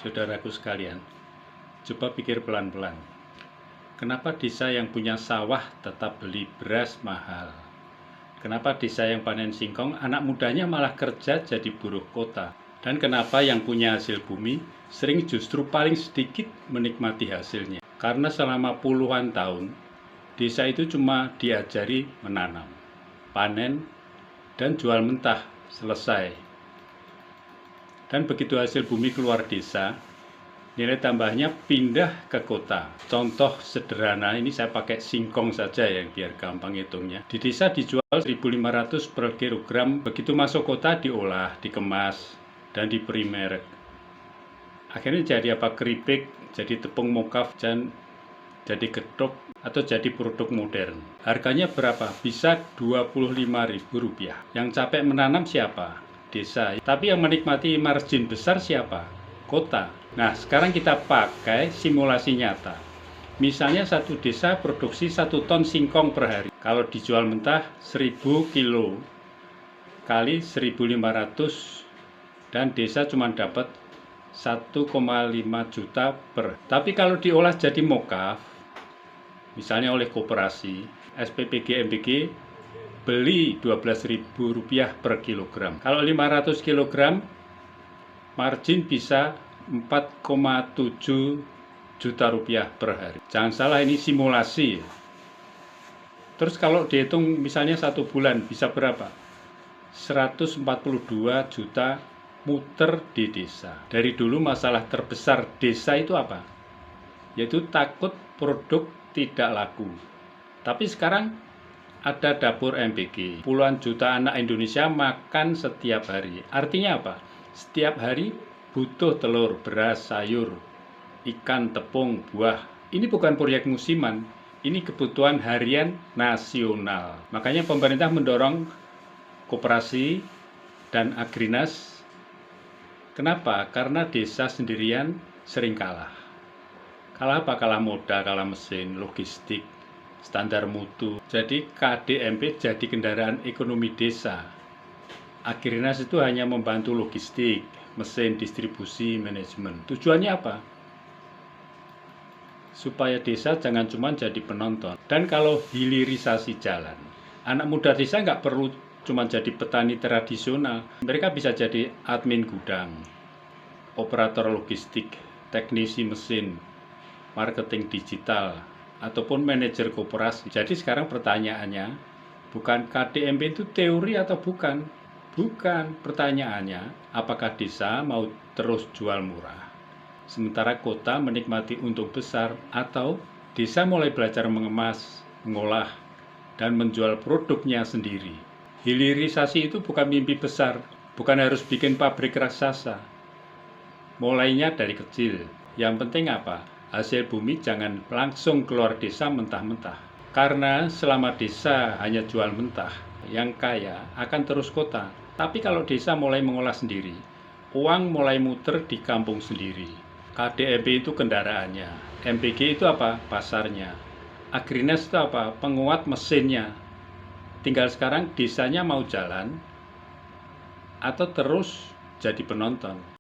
Saudaraku sekalian, coba pikir pelan-pelan. Kenapa desa yang punya sawah tetap beli beras mahal? Kenapa desa yang panen singkong, anak mudanya malah kerja jadi buruh kota? Dan kenapa yang punya hasil bumi sering justru paling sedikit menikmati hasilnya? Karena selama puluhan tahun, desa itu cuma diajari menanam, panen, dan jual mentah, selesai. Dan begitu hasil bumi keluar desa, nilai tambahnya pindah ke kota. Contoh sederhana, ini saya pakai singkong saja ya, biar gampang hitungnya. Di desa dijual 1.500 per kilogram, begitu masuk kota diolah, dikemas, dan diberi merek. Akhirnya jadi apa? Keripik, jadi tepung mokaf, dan jadi gedok, atau jadi produk modern. Harganya berapa? Bisa Rp25.000. Yang capek menanam siapa? Desa. Tapi yang menikmati margin besar siapa? Kota. Nah, sekarang kita pakai simulasi nyata. Misalnya satu desa produksi 1 ton singkong per hari. Kalau dijual mentah 1000 kilo kali 1.500, dan desa cuma dapat 1,5 juta per. Tapi kalau diolah jadi mokaf, misalnya oleh koperasi, SPPG, MPG, beli Rp12.000 per kilogram. Kalau 500 kilogram, margin bisa 4,7 juta rupiah per hari. Jangan salah, ini simulasi. Terus kalau dihitung misalnya 1 bulan bisa berapa? 142 juta muter di desa. Dari dulu masalah terbesar desa itu apa? Yaitu takut produk tidak laku. Tapi sekarang ada dapur MPG. Puluhan juta anak Indonesia makan setiap hari. Artinya apa? Setiap hari butuh telur, beras, sayur, ikan, tepung, buah. Ini bukan proyek musiman, ini kebutuhan harian nasional. Makanya pemerintah mendorong koperasi dan agrinas. Kenapa? Karena desa sendirian sering kalah. Kalah apa? Kalah modal, kalah mesin, logistik, standar mutu. Jadi KDMP jadi kendaraan ekonomi desa. Agrinas itu hanya membantu logistik, mesin, distribusi, manajemen. Tujuannya apa? Supaya desa jangan cuma jadi penonton. Dan kalau hilirisasi jalan, anak muda desa nggak perlu cuma jadi petani tradisional. Mereka bisa jadi admin gudang, operator logistik, teknisi mesin, marketing digital, ataupun manajer koperasi. Jadi sekarang pertanyaannya, bukan KDMP itu teori atau bukan? Bukan. Pertanyaannya, apakah desa mau terus jual murah, sementara kota menikmati untung besar, atau desa mulai belajar mengemas, mengolah, dan menjual produknya sendiri? Hilirisasi itu bukan mimpi besar, bukan harus bikin pabrik raksasa. Mulainya dari kecil. Yang penting apa? Hasil bumi jangan langsung keluar desa mentah-mentah. Karena selama desa hanya jual mentah, yang kaya akan terus kota. Tapi kalau desa mulai mengolah sendiri, uang mulai muter di kampung sendiri. KDMP itu kendaraannya, MPG itu apa? Pasarnya. Agrinas itu apa? Penguat mesinnya. Tinggal sekarang desanya mau jalan atau terus jadi penonton.